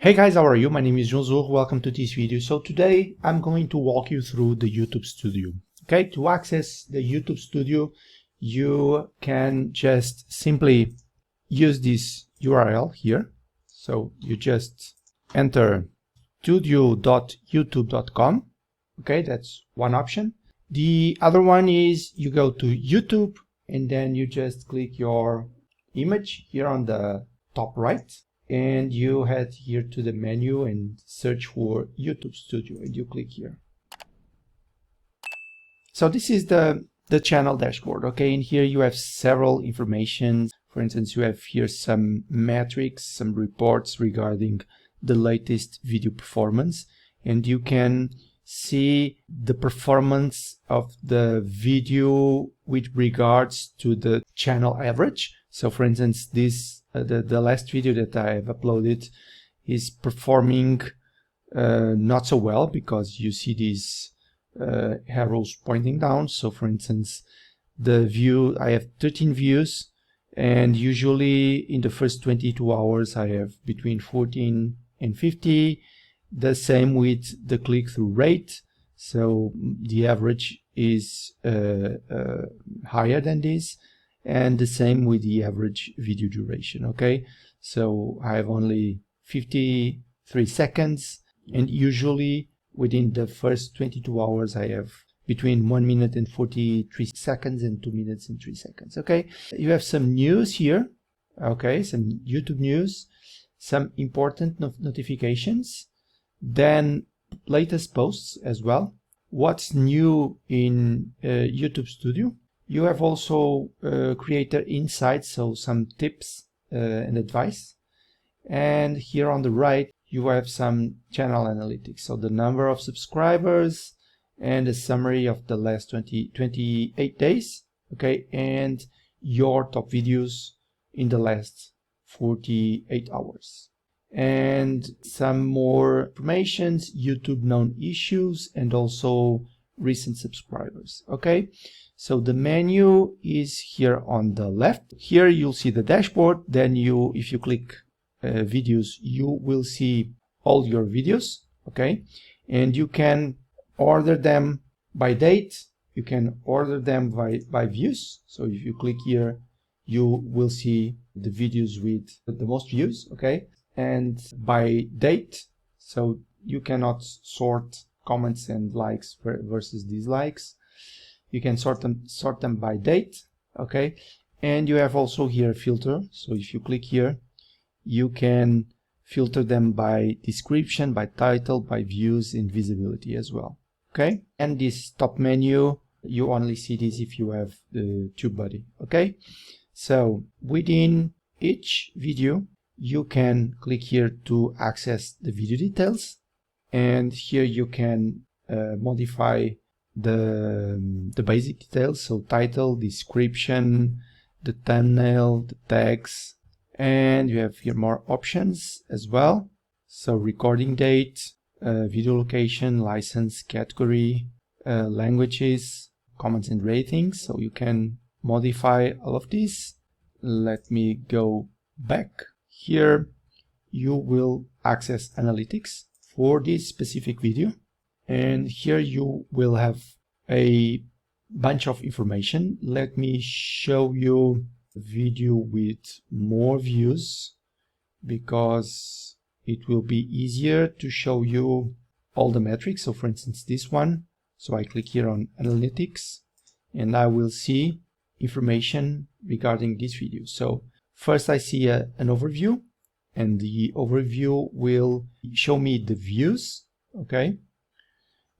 Hey guys, how are you? My name is João. Welcome to this video. So today I'm going to walk you through the YouTube Studio. Okay, to access the YouTube Studio, you can just simply use this URL here. So you just enter studio.youtube.com. Okay, that's one option. The other one is you go to YouTube and then you just click your image here on the top right. And you head here to the menu and search for YouTube Studio and you click here. So this is the channel dashboard. Okay, in here you have several information. For instance, you have here some metrics, some reports regarding the latest video performance, and you can see the performance of the video with regards to the channel average. So for instance, this the last video that I have uploaded is performing not so well because you see these arrows pointing down. So for instance, the view, I have 13 views, and usually in the first 22 hours I have between 14 and 50. The same with the click-through rate. So the average is higher than this, and the same with the average video duration. Okay, so I have only 53 seconds, and usually within the first 22 hours I have between 1 minute and 43 seconds and 2 minutes and 3 seconds. Okay, you have some news here. Okay, some YouTube news, some important notifications, then latest posts as well. What's new in YouTube Studio? You have also creator insights, so some tips and advice. And here on the right, you have some channel analytics. So the number of subscribers and a summary of the last 28 days. Okay, and your top videos in the last 48 hours. And some more informations, YouTube known issues, and also recent subscribers. Okay, so the menu is here on the left. Here you'll see the dashboard. Then if you click videos, you will see all your videos. Okay, and you can order them by date. You can order them by views. So if you click here, you will see the videos with the most views. Okay, and by date. So you cannot sort comments and likes versus dislikes. You can sort them by date. Okay, and you have also here a filter. So if you click here, you can filter them by description, by title, by views, and visibility as well. Okay, and this top menu, you only see this if you have the TubeBuddy. Okay, so within each video you can click here to access the video details, and here you can modify the basic details, so title, description, the thumbnail, the tags, and you have here more options as well. So recording date, video location, license, category, languages, comments and ratings. So you can modify all of these. Let me go back. Here you will access analytics for this specific video, and here you will have a bunch of information. Let me show you a video with more views because it will be easier to show you all the metrics. So for instance, this one. So I click here on analytics and I will see information regarding this video. So first I see an overview, and the overview will show me the views. Okay,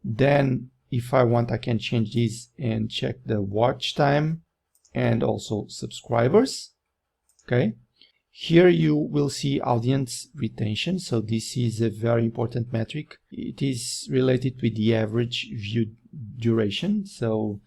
then if I want, I can change this and check the watch time and also subscribers. Okay, here you will see audience retention. So this is a very important metric. It is related with the average view duration. So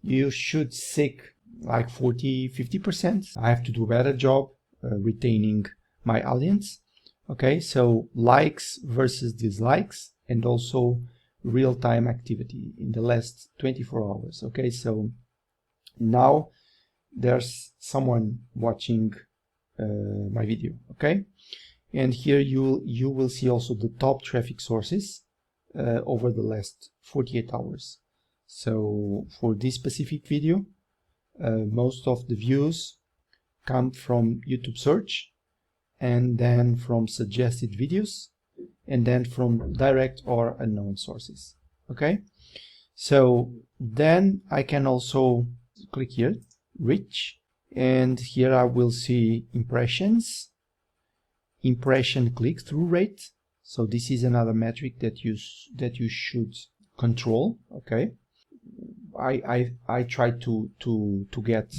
you should seek like 40-50%. I have to do a better job retaining my audience. Okay, so likes versus dislikes, and also real-time activity in the last 24 hours. Okay, so now there's someone watching my video. Okay, And here you will see also the top traffic sources over the last 48 hours. So for this specific video, most of the views come from YouTube search, and then from suggested videos, and then from direct or unknown sources. Okay, so then I can also click here, reach, and here I will see impressions, impression click-through rate. So this is another metric that you should control. Okay, I try to get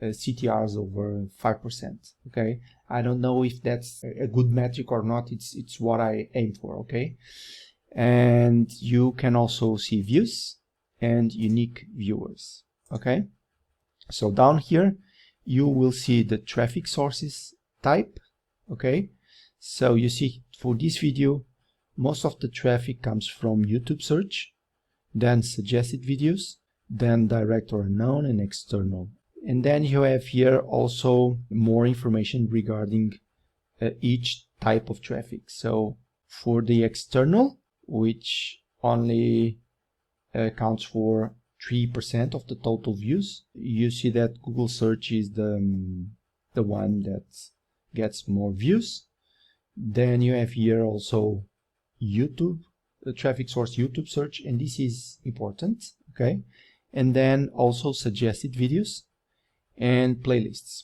CTRs over 5%. Okay, I don't know if that's a good metric or not. It's what I aim for. Okay, and you can also see views and unique viewers. Okay, so down here you will see the traffic sources type. Okay, so you see for this video most of the traffic comes from YouTube search, then suggested videos, then direct or unknown, and external. And then you have here also more information regarding each type of traffic. So for the external, which only accounts for 3% of the total views, you see that Google search is the one that gets more views. Then you have here also YouTube, the traffic source YouTube search, and this is important. Okay, and then also suggested videos and playlists.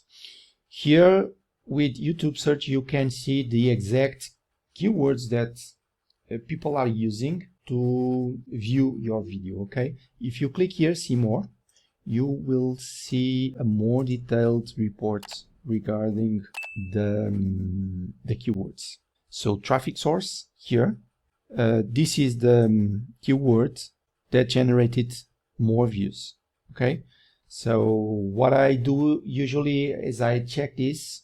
Here with YouTube search you can see the exact keywords that people are using to view your video. Okay, if you click here, see more, you will see a more detailed report regarding the keywords. So traffic source here, this is the keyword that generated more views. Okay, so what I do usually is I check this,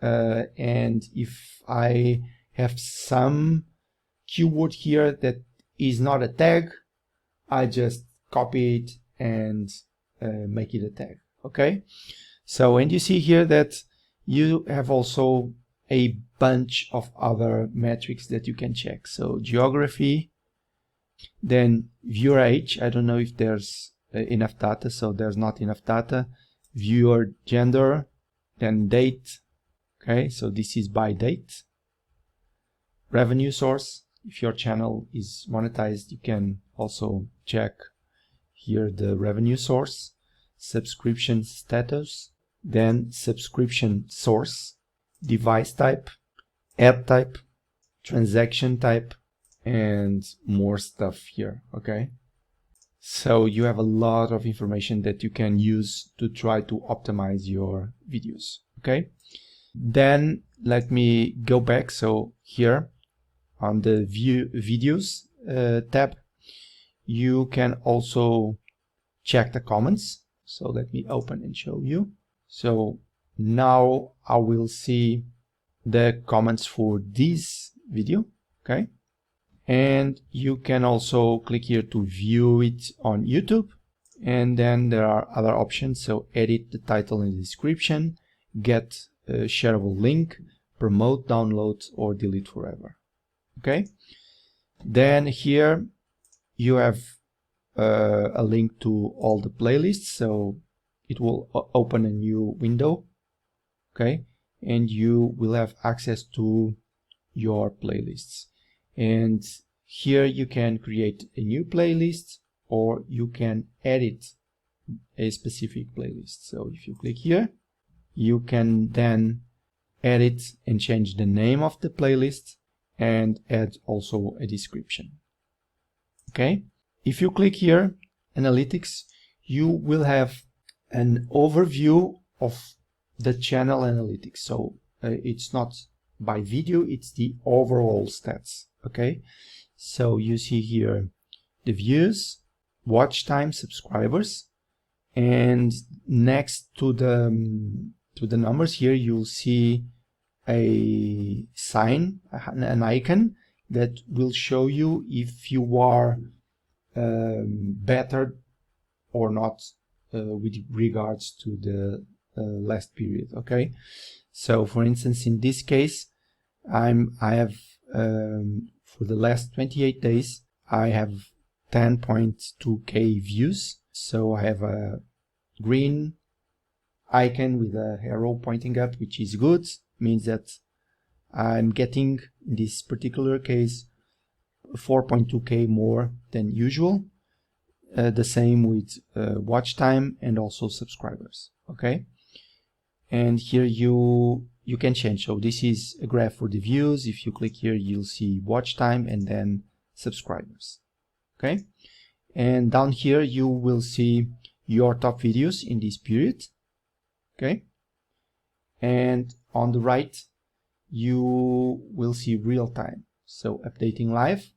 and if I have some keyword here that is not a tag, I just copy it and make it a tag. Okay, so and you see here that you have also a bunch of other metrics that you can check. So geography, then viewer age, I don't know if there's enough data, so there's not enough data. Viewer gender, then date. Okay, so this is by date. Revenue source, if your channel is monetized, you can also check here the revenue source. Subscription status, then subscription source, device type, ad type, transaction type, and more stuff here. Okay, so you have a lot of information that you can use to try to optimize your videos. Okay, then let me go back. So here on the view videos tab, you can also check the comments. So let me open and show you. So now I will see the comments for this video. Okay, and you can also click here to view it on YouTube, and then there are other options. So edit the title and description, get a shareable link, promote, download, or delete forever. Okay, then here you have a link to all the playlists, so it will open a new window. Okay, and you will have access to your playlists, and here you can create a new playlist or you can edit a specific playlist. So if you click here, you can then edit and change the name of the playlist and add also a description. Okay, if you click here, analytics, you will have an overview of the channel analytics. So it's not by video, it's the overall stats. Okay, so you see here the views, watch time, subscribers, and next to the numbers here you'll see a sign, an icon that will show you if you are better or not with regards to the last period. Okay, so for instance in this case I have for the last 28 days I have 10.2k views. So I have a green icon with a arrow pointing up, which is good. Means that I'm getting, in this particular case, 4.2k more than usual. The same with watch time and also subscribers. Okay, and here you can change. So this is a graph for the views. If you click here, you'll see watch time and then subscribers. Okay, and down here you will see your top videos in this period. Okay, and on the right you will see real time, so updating live.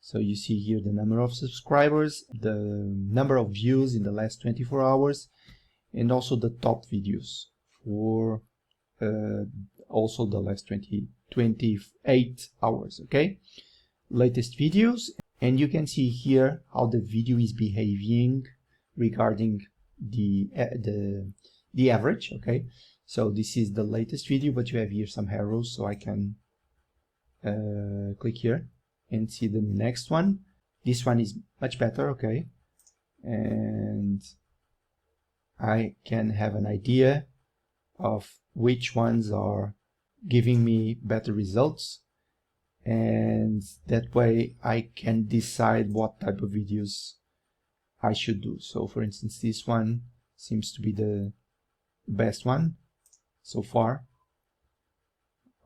So you see here the number of subscribers, the number of views in the last 24 hours, and also the top videos for also the last 28 hours. Okay, latest videos, and you can see here how the video is behaving regarding the average. Okay, so this is the latest video, but you have here some arrows, so I can click here and see the next one. This one is much better. Okay, and I can have an idea of which ones are giving me better results, and that way I can decide what type of videos I should do. So for instance, this one seems to be the best one so far.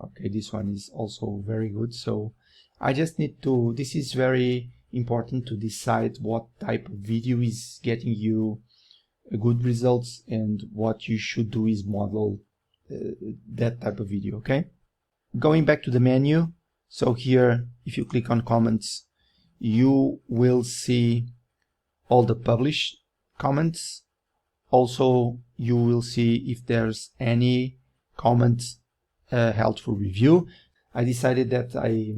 Okay, this one is also very good. So I just need to, this is very important to decide what type of video is getting you good results, and what you should do is model that type of video. Okay, going back to the menu. So here, if you click on comments, you will see all the published comments. Also, you will see if there's any comments held for review. I decided that I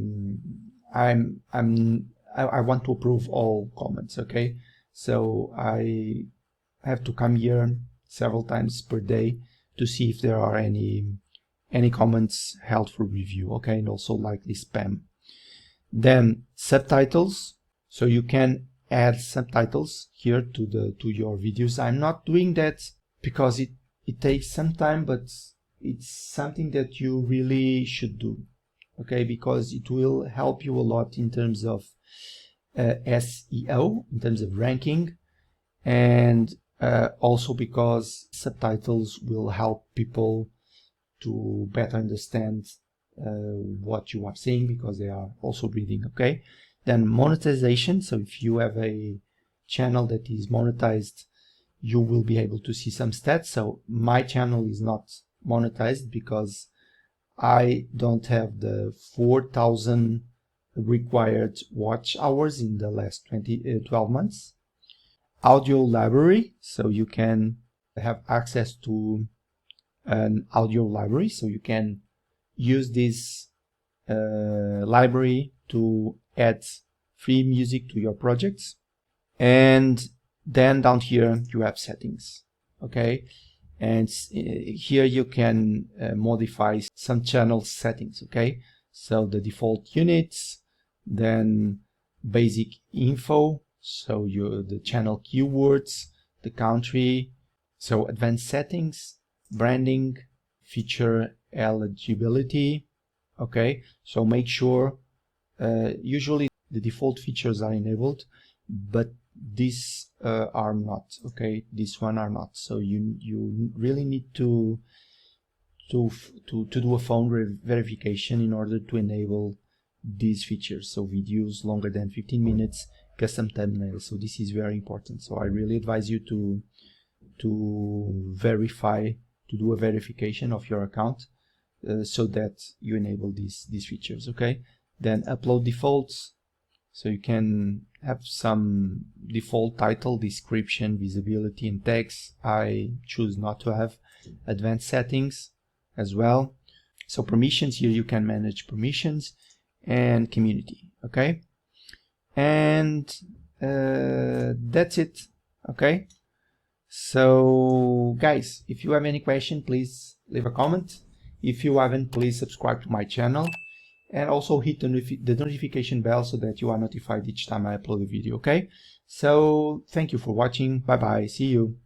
want to approve all comments. Okay, so I have to come here several times per day to see if there are any comments held for review. Okay, and also likely spam. Then subtitles. So you can add subtitles here to your videos. I'm not doing that because it takes some time, but it's something that you really should do. Okay, because it will help you a lot in terms of SEO, in terms of ranking, and also because subtitles will help people to better understand what you are saying, because they are also reading. Okay, then monetization. So if you have a channel that is monetized, you will be able to see some stats. So my channel is not monetized because I don't have the 4,000 required watch hours in the last 12 months. Audio library, so you can have access to an audio library, so you can use this library to add free music to your projects. And then down here you have settings. Okay, and here you can modify some channel settings. Okay, so the default units, then basic info, so the channel keywords, the country, so advanced settings, branding, feature eligibility. Okay, so make sure usually the default features are enabled, but these are not. Okay, this one are not. So you really need to do a phone verification in order to enable these features. So videos longer than 15 minutes, custom thumbnails. So this is very important. So I really advise you to verify, to do a verification of your account so that you enable these features. Okay, then upload defaults. So you can have some default title, description, visibility, and text. I choose not to have. Advanced settings as well. So permissions, here you can manage permissions, and community. Okay, and that's it. Okay, so guys, if you have any question, please leave a comment. If you haven't, please subscribe to my channel and also hit the notification bell so that you are notified each time I upload a video, okay? So thank you for watching. Bye bye. See you.